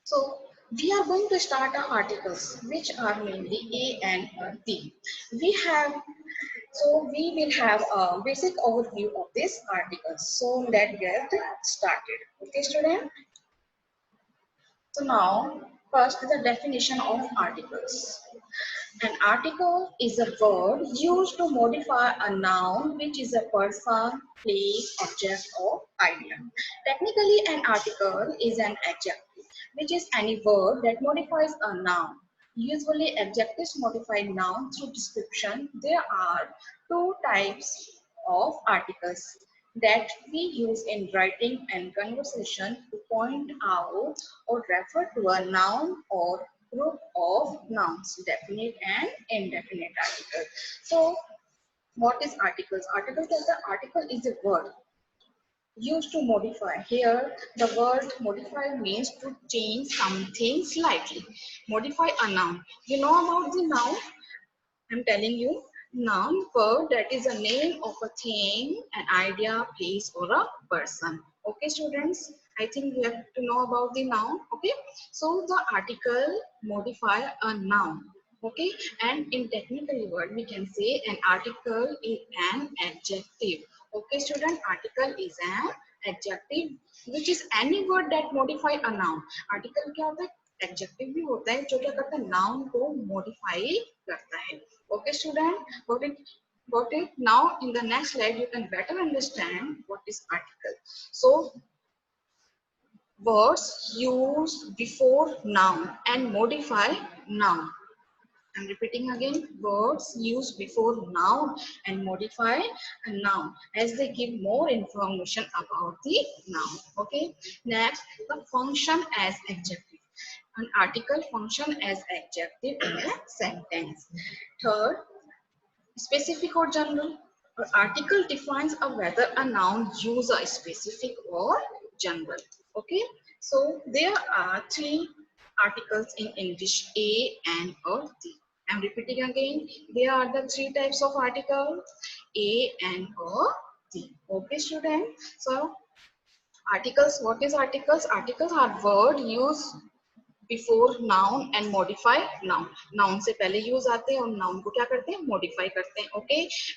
So we are going to start our articles, which are mainly A and D. We have we will have a basic overview of this articles. So let's get started. Okay, student. So now, first the definition of articles. An article is a word used to modify a noun which is a person, place, object or idea. Technically, an article is an adjective, which is any word that modifies a noun. Usually, adjectives modify noun through description. There are two types of articles that we use in writing and conversation to point out or refer to a noun or group of nouns, definite and indefinite article. So what is articles? Articles is the article is a word used to modify. Here the word modify means to change something slightly. Modify a noun. You know about the noun? I'm telling you, noun word that is a name of a thing, an idea, place or a person. Okay students, I think you have to know about the noun. Okay, so the article modify a noun. Okay, and in technical word we can say an article is an adjective. Okay student, article is an adjective which is any word that modify a noun. Article क्या होता है? Adjective भी होता है जो क्या करता है, noun को modify करता है. Okay, student, got it? Got it? Now, in the next slide, you can better understand what is article. So, words used before noun and modify noun. I'm repeating again, words used before noun and modify a noun as they give more information about the noun. Okay. Next, the function as adjective. An article function as adjective in a sentence. Third, specific or general. An article defines whether a noun use a specific or general. Okay. So there are three articles in English: a, and, or, the. I'm repeating again. There are the three types of article: a, and, or, the. Okay, student. So articles. What is articles? Articles are word used before noun and modify noun. Noun से पहले use आते हैं और noun को क्या करते हैं, modify करते हैं. Okay,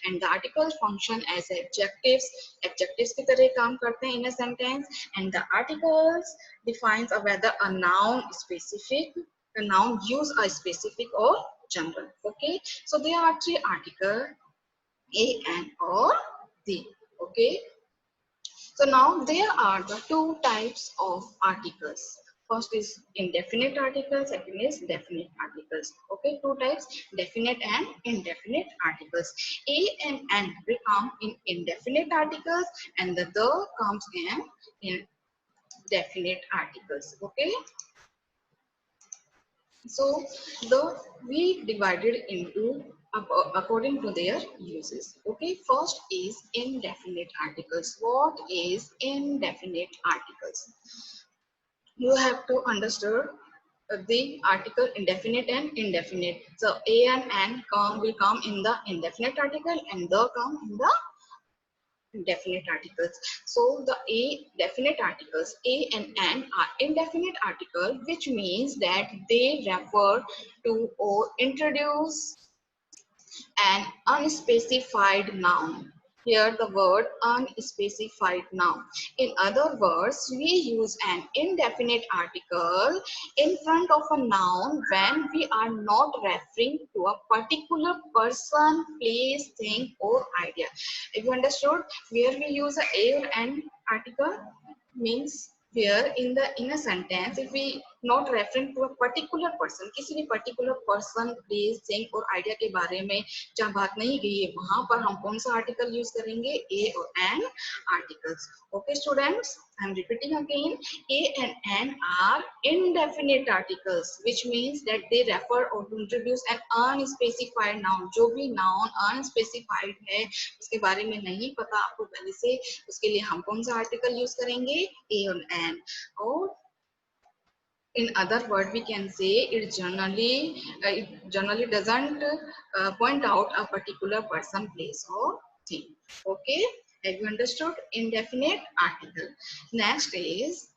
and the articles function as adjectives. Adjectives की तरह काम करते हैं in a sentence. And the articles defines whether a noun specific, a noun use a specific or general. Okay, so there are three articles: a, and, or, the. Okay, so now there are the two types of articles. First is indefinite articles, second is definite articles. Okay, two types: definite and indefinite articles. A and N will come in indefinite articles and the comes in definite articles. Okay, so we divided into according to their uses. Okay, first is indefinite articles. What is indefinite articles? You have to understand the article indefinite and indefinite. So a and N will come in the indefinite article and the come in the definite articles. So the a definite articles, a and N, are indefinite article, which means that they refer to or introduce an unspecified noun. Here the word unspecified noun. In other words, we use an indefinite article in front of a noun when we are not referring to a particular person, place, thing or idea. If you understood, where we use a or an article means where in a sentence if we not referring to a particular person, किसी भी particular person, place, thing और idea के बारे में जहाँ बात नहीं गई है वहां पर हम कौन सा article use करेंगे, a और an articles. Okay students, I am repeating again, a and an are indefinite articles, which means that they refer or to introduce an unspecified noun. जो भी noun unspecified है उसके बारे में नहीं पता आपको पहले से, उसके लिए हम कौन सा article use करेंगे, a और an. और in other word we can say it generally doesn't point out a particular person, place or thing. Okay, have you understood indefinite article? Next is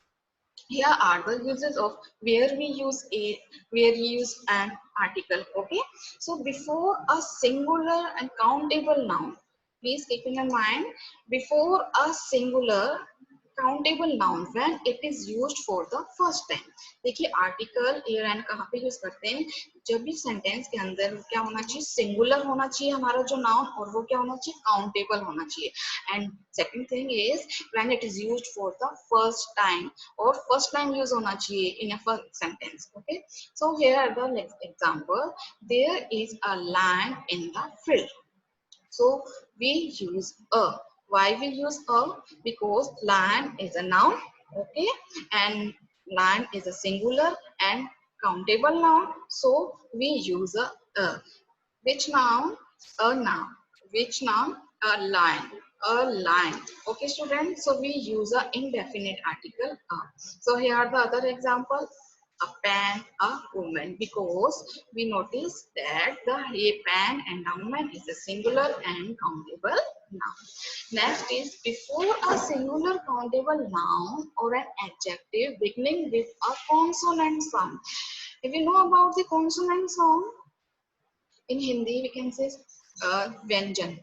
here are the uses of where we use where we use an article. Okay, so before a singular and countable noun, please keep in mind, before a singular countable noun when it is used for the first time. देखिए article air and कहाँ पे use करते हैं, जब भी sentence के अंदर क्या होना चाहिए, सिंगुलर होना चाहिए हमारा जो नाउन, और वो क्या होना चाहिए, काउंटेबल होना चाहिए. And second thing is when it is used for the first time, और फर्स्ट टाइम यूज होना चाहिए in a first sentence. Okay, so here are the next example, there is a land in the field. So we use a. Why we use a? Because land is a noun, okay, and land is a singular and countable noun. So we use a. Which noun? A noun. Which noun? A line. A line. Okay, students. So we use a indefinite article a. So here are the other example. A pan, a woman, because we notice that the a pan and a woman is a singular and countable noun. Next is before a singular countable noun or an adjective beginning with a consonant sound. If you know about the consonant sound, in Hindi we can say व्यंजन,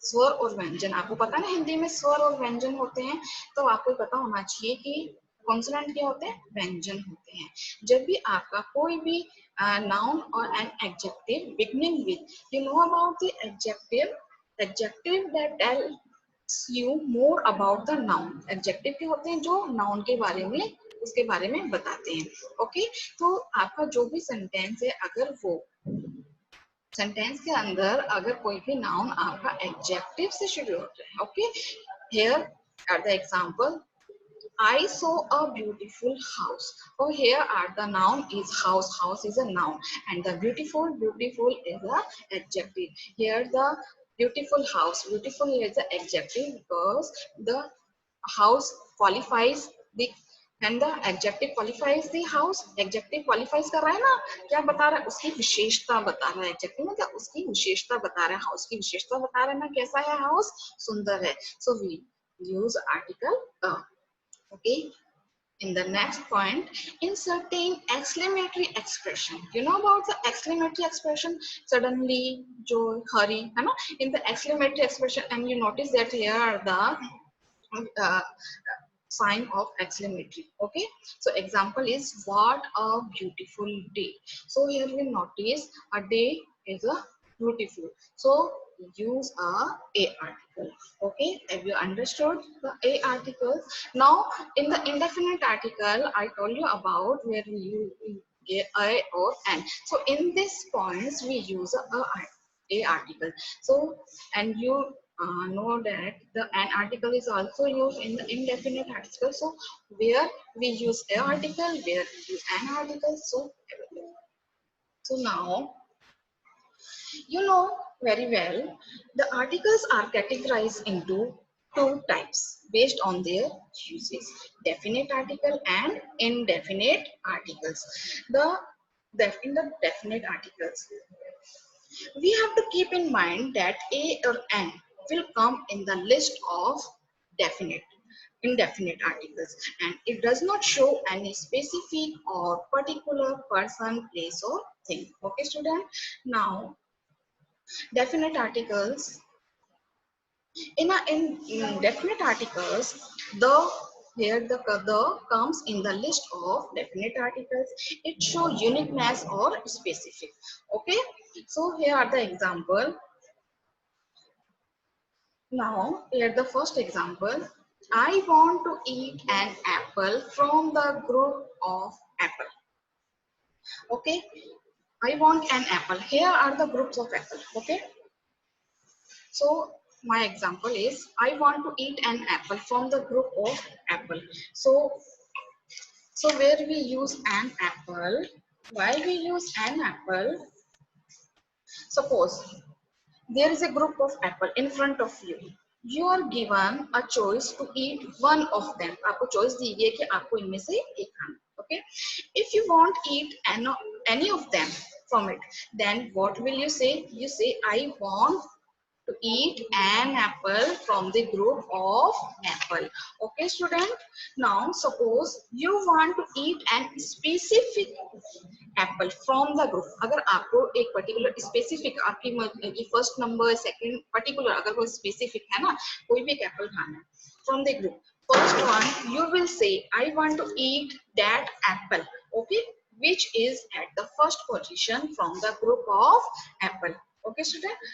स्वर और व्यंजन. आपको पता है ना हिंदी में स्वर और व्यंजन होते हैं, तो आपको पता होना चाहिए कि कॉन्सोनेंट क्या होते हैं, व्यंजन होते हैं. जब भी आपका कोई भी नाउन और an adjective beginning with, you know about the adjective, adjective that tells you more about the noun. Adjective के होते हैं जो नाउन के बारे में, उसके बारे में बताते हैं. ओके, तो आपका जो भी सेंटेंस है, अगर वो सेंटेंस के अंदर अगर कोई भी नाउन आपका एडजेक्टिव से शुरू होता है. Okay, here are the example, I saw a beautiful house. Oh, here are the noun is house. House is a noun, and the beautiful, beautiful is a adjective. Here the beautiful house, beautiful is the adjective because the house qualifies the, and the adjective qualifies the house. Adjective qualifies कर रहा है ना, क्या बता रहा है, उसकी विशेषता बता रहा है. adjective में क्या, उसकी विशेषता बता रहा है, हाउस की विशेषता बता रहा है ना, कैसा है हाउस, सुंदर है. So we use article a. Okay, in the next point, in certain exclamatory expression, you know about the exclamatory expression, suddenly, joy, hurry, है ना, in the exclamatory expression, and you notice that here are the uh, sign of exclamatory. Okay, so example is what a beautiful day. So here we notice a day is a beautiful, so use a article. Okay, have you understood the a article? Now in the indefinite article I told you about where we use a or an. So in this points we use a article. So and you know that the an article is also used in the indefinite article. So where we use a article, where we use an article, so everything. So now you know very well the articles are categorized into two types based on their uses: definite article and indefinite articles. In the definite articles, we have to keep in mind that a or an will come in the list of definite indefinite articles, and it does not show any specific or particular person, place or thing. Okay, student. Now definite articles, in definite articles, the here the comes in the list of definite articles. It show uniqueness or specific. Okay, so here are the example. Now here the first example, I want to eat an apple from the group of apple. Okay, I want an apple. Here are the groups of apple. Okay, so my example is I want to eat an apple from the group of apple. So where we use an apple, why we use an apple? Suppose there is a group of apple in front of you. You are given a choice to eat one of them. आपको choice दी गई है कि आपको इनमें से एक खाना. Okay, if you want eat any of them from it, then what will you say? You say I want to eat an apple from the group of apple. Okay student, now suppose you want to eat an specific apple from the group. अगर आपको एक particular specific आपकी first number second particular अगर वो specific है ना, कोई भी एक apple खाना है from the group, first one you will say I want to eat that apple, okay, which is at the first position from the group of apple. Okay student,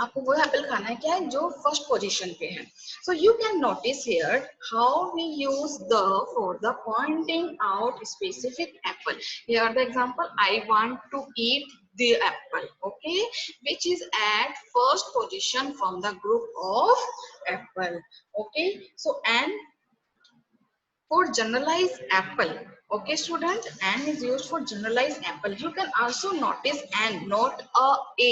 आपको वो एप्पल खाना है क्या है जो फर्स्ट पोजीशन पे है. So you can notice here how we use the for the pointing out specific apple. Here the example I want to eat the apple, okay, which is at first position from the group of apple. Okay, so and for generalized apple, okay student, an is used for generalized apple. You can also notice an, not a.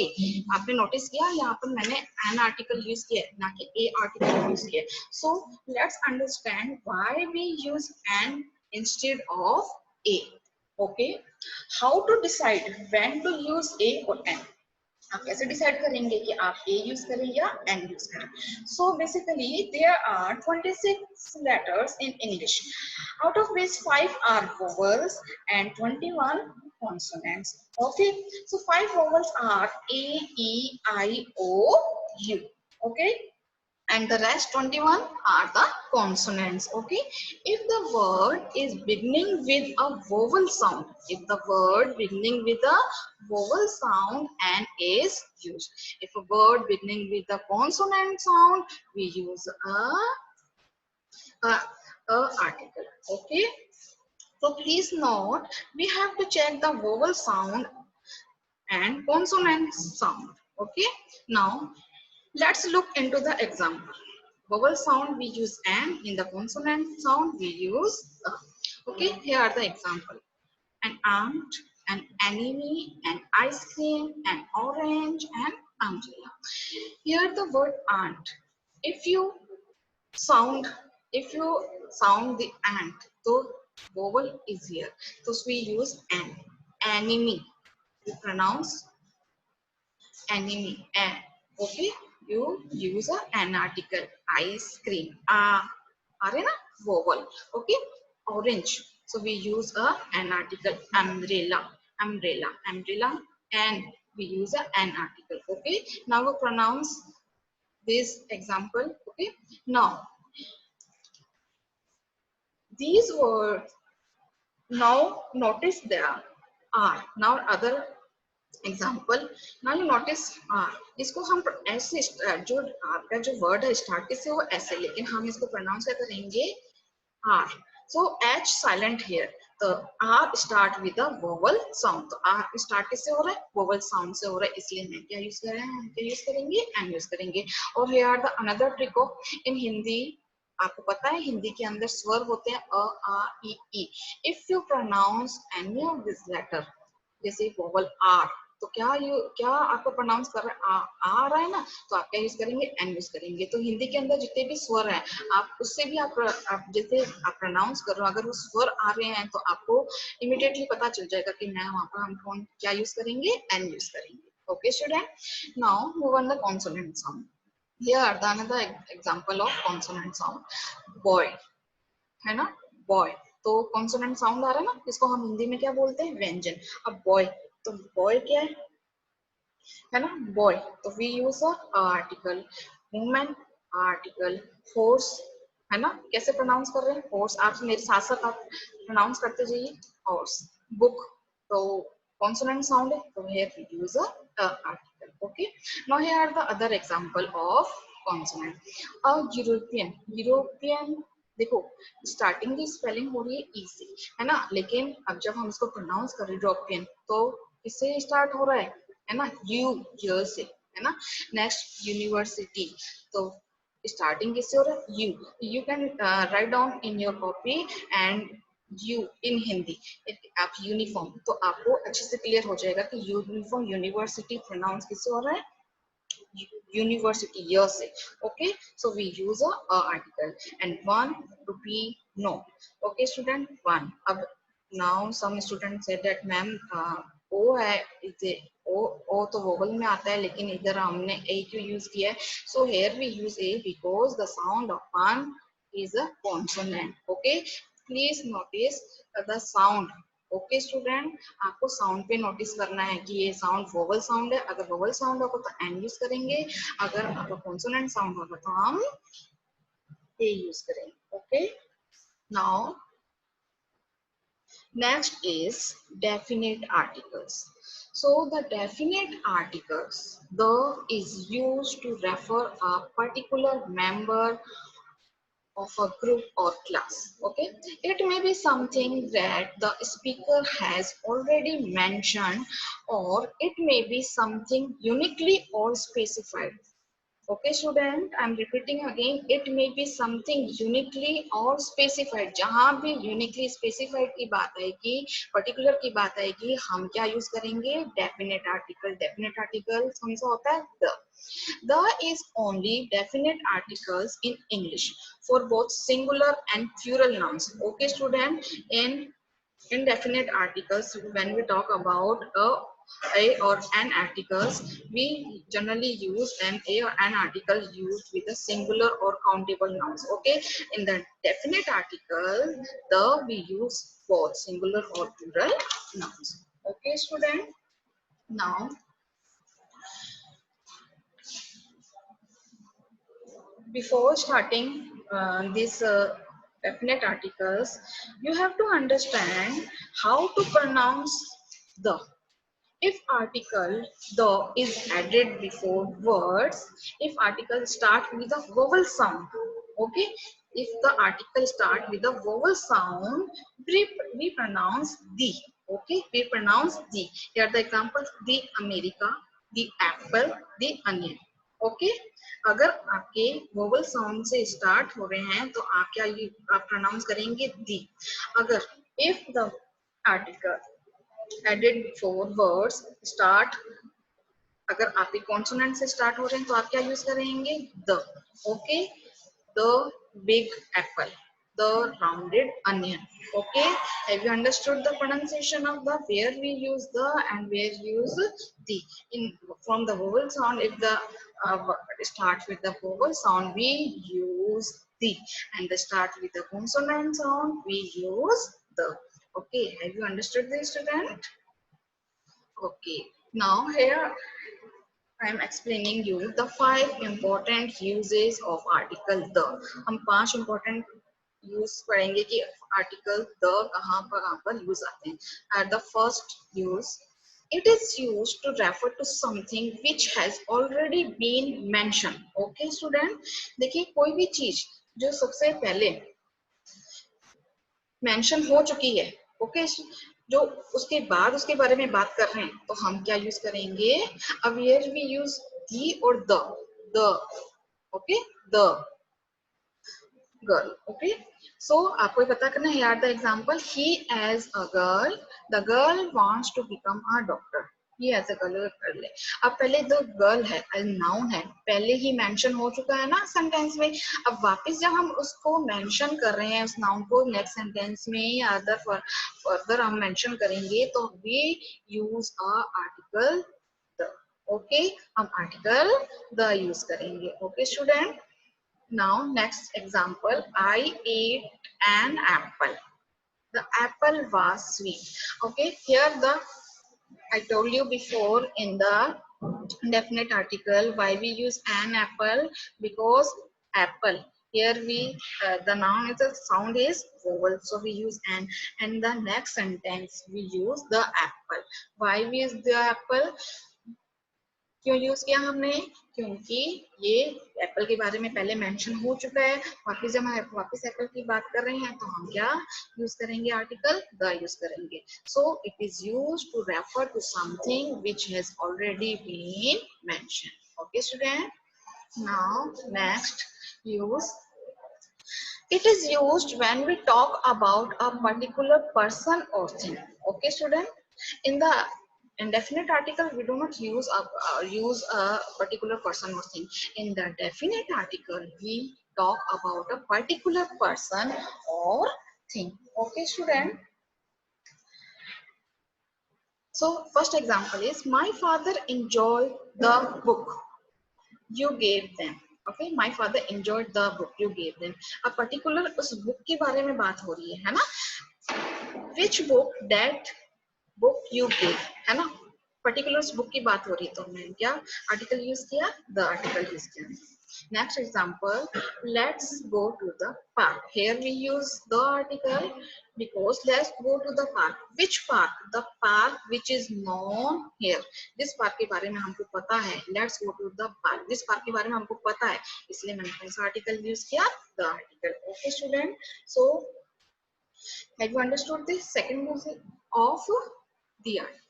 आपने notice किया यहाँ पर मैंने an article use किया ना कि a article use किया. So let's understand why we use an instead of a. Okay, how to decide when to use a or an. आप कैसे डिसाइड करेंगे कि आप ए यूज करें या एन यूज करें. So basically there are 26 letters in English, out of which 5 are vowels and 21 consonants. Okay, so 5 vowels are a, e, I, o, u. Okay, and the rest 21 are the consonants. Okay, if the word is beginning with a vowel sound, if the word beginning with a vowel sound and is used, if a word beginning with a consonant sound, we use a article. Okay, so please note we have to check the vowel sound and consonant sound. Okay, now let's look into the example. Vowel sound we use an, in the consonant sound we use a. Okay, here are the example. An aunt, an enemy, an ice cream, an orange, an umbrella. Here the word aunt. If you sound, if you sound the ant, so vowel is here. So we use an. Enemy, you pronounce enemy, and okay, you use an article. Ice cream, arena vowel. Okay, orange, so we use an article. Umbrella, umbrella, umbrella, and we use an article. Okay, now we pronounce this example. Okay, now these words, now notice there are now other example. Now you notice इसको हम ऐसे जो आपका जो word है start से वो ऐसे, लेकिन हम इसको प्रोनाउंस क्या करेंगे hour. So H silent here, तो hour start with a vowel sound. तो आर स्टार्ट किससे हो रहा है, वोवल साउंड से हो रहा है, इसलिए मैं क्या यूज कर रहे हैं, हम क्या यूज करेंगे, एम यूज करेंगे. और here the another trick of in Hindi, आपको पता है हिंदी के अंदर स्वर होते हैं अ, आ, ई. If you pronounce any of this letter, जैसे वोवल आर, तो क्या आपको प्रोनाउंस कर रहा है आ रहा है ना, तो आप क्या यूज करेंगे, एन यूज करेंगे. तो हिंदी के अंदर जितने भी स्वर हैं, आप उससे भी आप जैसे आप प्रोनाउंस कर रहे हो, अगर वो स्वर आ रहे हैं तो आपको इमीडिएटली पता चल जाएगा कि मैं वहां पर हम कौन क्या यूज करेंगे, एन यूज करेंगे. Okay student, now move on the consonant sound. Here are the another example of consonant sound. Boy है ना, बॉय, तो कॉन्सोनेंट साउंड आ रहा है ना, इसको हम हिंदी में क्या बोलते हैं, व्यंजन. अब बॉय, तो बॉय क्या है ना, बॉय, तो we use article. Women article. Force है ना, कैसे प्रोनाउंस कर रहे हैं, फोर्स. आप मेरे साथ साथ आप प्रोनाउंस करते जाइए. फोर्स. बुक, तो कॉन्सोनेंट साउंड है, तो here we use article. Okay, now here are the other example of consonant. A European, European, देखो स्टार्टिंग की स्पेलिंग हो रही है ई से, है ना, लेकिन अब जब हम इसको प्रोनाउंस कर रहे हैं यूरोपियन, तो इससे स्टार्ट हो रहा है ना, यू से, है ना. नेक्स्ट यूनिवर्सिटी, तो स्टार्टिंग किससे हो रहा है, you can write down in your copy and you in Hindi. आप यूनिफॉर्म, तो आपको अच्छे से क्लियर हो जाएगा कि यूनिफॉर्म, यूनिवर्सिटी प्रोनाउंस किससे हो रहा है, university year से. Okay, so we use a article. And 1 rupee note. Okay student, 1. अब now some students said that ma'am ओ है, इसे ओ तो वोवल में आता है, लेकिन इधर हमने ए क्यों यूज किया है? So here we use a because the sound of paan is a consonant. Okay, please notice the sound. Okay student, आपको साउंड पे नोटिस करना है कि ये साउंड वोवल साउंड है. अगर वोवल साउंड होगा तो एन यूज करेंगे, अगर आपका कॉन्सोनेंट साउंड होगा तो हम ए यूज करेंगे. Okay, now next is definite articles. So the definite articles, the is used to refer a particular member of a group or class. Okay, it may be something that the speaker has already mentioned, or it may be something uniquely or specified. Okay student, I am repeating again, it may be something uniquely or specified. जहाँ भी uniquely specified की बात आएगी, particular की बात आएगी, हम क्या use करेंगे? Definite article. Definite article कौन सा होता है? The. The is only definite articles in English for both singular and plural nouns. Okay student, in indefinite articles, when we talk about a or an articles, we generally use an a or an article used with a singular or countable nouns. Okay, in the definite article, the we use both singular or plural nouns. Okay student, now before starting these definite articles, you have to understand how to pronounce the. If article the is added before words, if article start with a vowel sound, okay, if the article start with a vowel sound, we pronounce the. Okay, we pronounce the. Here are the examples: the America, the apple, the onion. Okay, अगर आपके vowel sound से start हो रहे हैं तो आप क्या आप प्रोनाउंस करेंगे दी. अगर if the article added before words start, अगर आपके कॉन्सोनेंट से स्टार्ट हो रहे हैं तो आप क्या यूज करेंगे? The. Okay, the big Apple, the rounded onion. Okay, have you understood the pronunciation of the, where we use the and where we use the? In from the vowel sound, if the start with the vowel sound, we use the, and the start with the consonant sound, we use the. Okay, have you understood this student? Okay, now here I am explaining you the 5 important uses of article the. हम 5 important use पढ़ेंगे कि article the कहाँ पर use आते हैं. At the first use, it is used to refer to something which has already been mentioned. Okay student, देखिए कोई भी चीज जो सबसे पहले मेंशन हो चुकी है, ओके, जो उसके बाद उसके बारे में बात कर रहे हैं, तो हम क्या यूज करेंगे? अब हियर वी यूज दी और the. Okay, the girl. Okay, so आपको पता करना है. यार the example, he as a girl, the girl wants to become a doctor. ये ऐसे कर ले. अब पहले द गर्ल है, नाउन है, पहले ही मेंशन हो चुका है ना सेंटेंस में. अब वापस जब हम उसको मेंशन कर रहे हैं उस नाउन को नेक्स्ट सेंटेंस में या अदर फर्दर हम मेंशन करेंगे तो we use a article the. Okay, हम आर्टिकल द यूज करेंगे. Okay student, now next example, I ate an apple. The apple was sweet. Okay, here the I told you before in the definite article why we use an apple, because apple, here we the noun is the sound is vowel, so we use an, and the next sentence we use the apple. Why we use the apple? क्यों use किया हमने? क्योंकि ये Apple के बारे में पहले mention हो चुका है. वापिस जब हम वापिस एप्पल की बात कर रहे हैं तो हम क्या यूज करेंगे? आर्टिकल द यूज करेंगे. So it is used to refer to something which has already been mention. Okay student, now next use, it is used when we talk about a particular person or thing. Okay student, in the indefinite article we do not use a particular person or thing. In the definite article we talk about a particular person or thing. Okay student, So first example is my father enjoyed the book you gave them. Okay, my father enjoyed the book you gave them. A particular उस book के बारे में बात हो रही है ना? Which book that book you gave, है ना? Particulars book की बात हो रही है तो हमने क्या article use किया? The article use किया. Next example, let's go to the park. Here we use the article because let's go to the park. Which park? The park which is known here. जिस park के बारे में हमको पता है. Let's go to the park. जिस park के बारे में हमको पता है, इसलिए मैंने कौन सा article use किया? The article. Okay, student. So have you understood this second use of the article?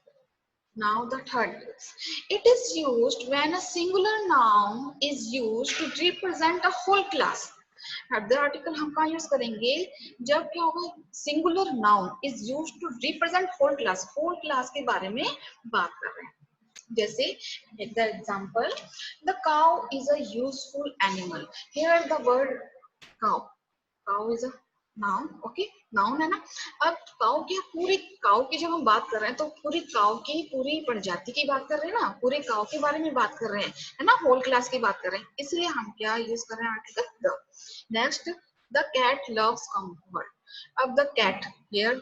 Now the third use. It is used when a singular noun is used to represent a whole class. The article हम कहाँ use करेंगे जब क्या होगा singular noun is used to represent whole class के बारे में बात कर रहे हैं. जैसे take the example, the cow is a useful animal. Here the word cow is a noun. Okay, noun है ना. अब काउ की पूरी काउ की जब हम बात कर रहे हैं तो पूरी काउ की पूरी प्रजाति की बात कर रहे हैं ना, पूरे काउ के बारे में बात कर रहे हैं, है ना, होल क्लास की बात कर रहे हैं, इसलिए हम क्या यूज कर रहे हैं article the. Next, the cat loves comfort. अब the cat, here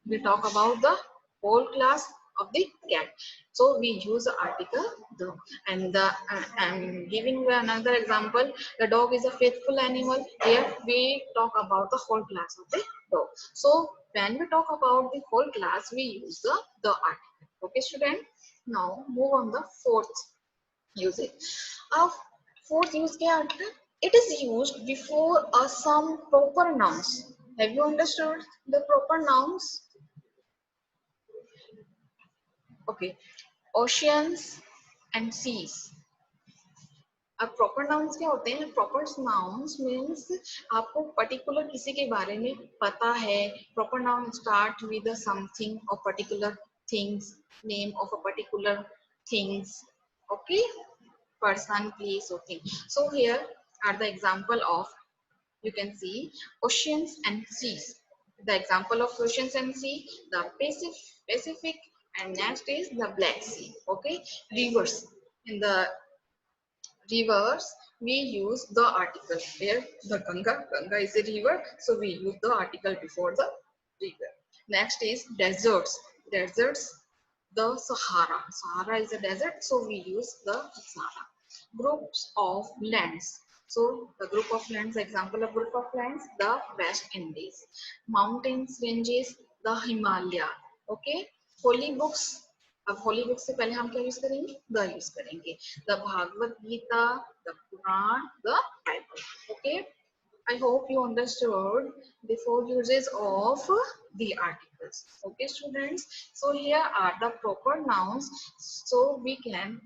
we talk about the whole class of the cat, so we use the article the. And the I'm giving you another example, the dog is a faithful animal. Here we talk about the whole class of the dog. So when we talk about the whole class we use the article. Okay student, now move on the fourth usage of fourth use के article. It is used before some proper nouns. Have you understood the proper nouns? Okay, oceans and seas. अब proper nouns क्या होते हैं? Proper nouns means आपको particular किसी के बारे में पता है. Proper noun start with something और particular things, name of a particular things. Okay, person, place or thing. So here are the example of, you can see oceans and seas. The example of oceans and sea, the Pacific, and next is the Black Sea. Okay, rivers. In the rivers we use the article. Here the Ganga is a river, so we use the article before the river. Next is deserts. The Sahara is a desert, so we use the Sahara. Groups of lands. So the group of lands, example of group of lands, the West Indies. Mountains ranges, the Himalaya. Okay. Holy books. अब Holi book से पहले हम क्या use करेंगे? The use करेंगे. The Bhagavad Gita, the Purana, the Bible. Okay, I hope you understood the four uses of the articles. Okay students, so here are the proper nouns, so we can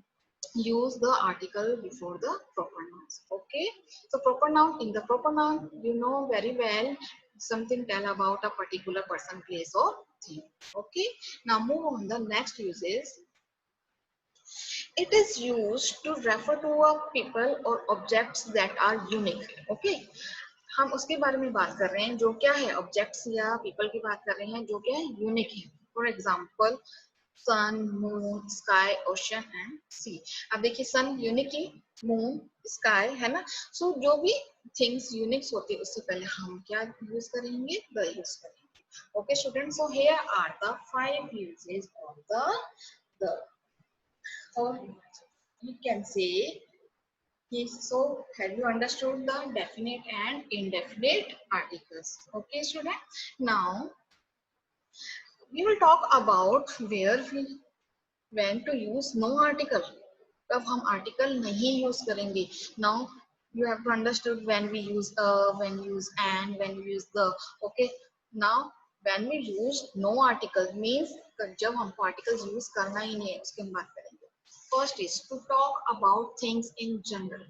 use the article before the proper nouns. Okay, so proper noun, in the proper noun you know very well something tell about a particular person, place or thing. Okay, now move on the next uses. It is used to refer to a people or objects that are unique. Okay, हम उसके बारे में बात कर रहे हैं जो क्या है, ऑब्जेक्ट्स या पीपल की बात कर रहे हैं जो क्या है, यूनिक है. For example sun, moon, sky, ocean and sea. अब देखिए सन यूनिक है, मून, स्काई, है ना. सो जो भी थिंग्स यूनिक्स होती है उससे पहले हम क्या यूज करेंगे? द यूज करेंगे. Okay student, so here are the 5 uses of the, or you can say. Yes, so have you understood the definite and indefinite articles? Okay, student. Now we will talk about when to use no article. कब हम article नहीं use करेंगे. Now you have to understood when we use when we use and, when we use the. Okay. Now when we use no article means जब हमको articles use करना ही नहीं है उसके हम बात करेंगे. First is to talk about things in general.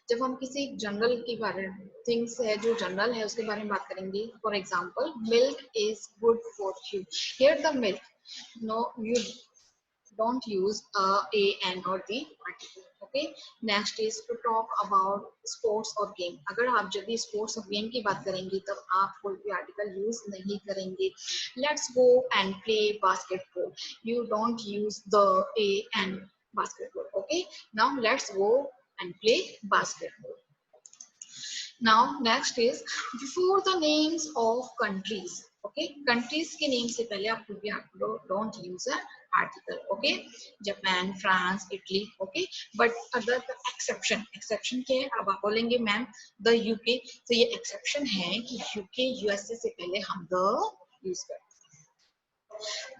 जब हम किसी जनरल के बारे में, थिंग्स है जो जनरल है उसके बारे में बात करेंगे. For example milk is good for you. Here the milk, no, you don't use a, an or the article. Okay, next is to talk about sports or game. अगर आप जब भी sports और game की बात करेंगे तब आप कोई भी article use नहीं करेंगे. Let's go and play basketball. You don't use the a and basketball. Okay, now let's go and play basketball. Now next is before the names of countries. Okay, countries के name से पहले आप कोई भी don't use a article. Okay, Japan, France, Italy. Okay, but other the exception क्या है? अब आप बोलेंगे मैम the UK. तो ये exception है कि UK USA से पहले हम the use करते हैं.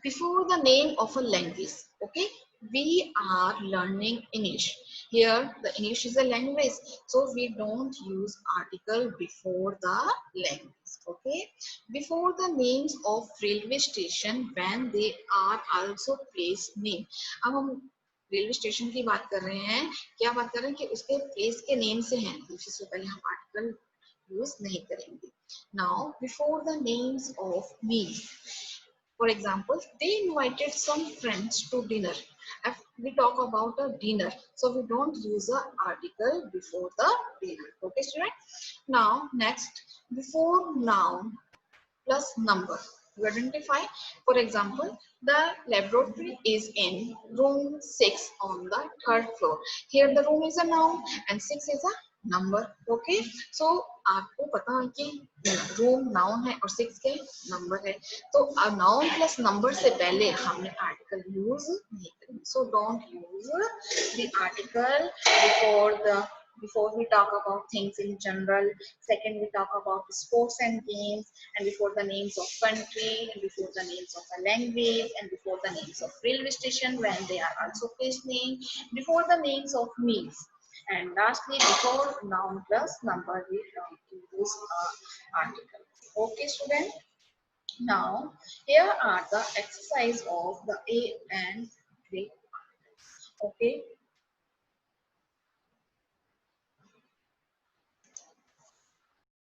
Before the name of a language. Okay, we are learning English. Here the English is a language, so we don't use article before the language. Okay, before the names of railway station when they are also place name. अब हम railway station की बात कर रहे हैं, क्या बात कर रहे हैं कि उसके प्लेस के नेम से हैं, इससे पहले हम आर्टिकल यूज नहीं करेंगे. Now before the names of meals. For example, they invited some friends to dinner. If we talk about a dinner, so we don't use a article before the dinner. Okay, student? Now, next, before noun plus number. You identify, for example, the laboratory is in room 6 on the third floor. Here the room is a noun and 6 is a number. Okay, so आपको पता है कि room noun है और 6 के number है, तो noun plus number से पहले हमने आर्टिकल यूज नहीं करेंगे. So don't use the article before we talk about things in general. Second, we talk about sports and games, and before the names of country, and before the names of a language, and before the names of railway station when they are also place name, before the names of meals, and lastly before noun plus number we use article. Okay, student. Now here are the exercise of the A and B. Okay.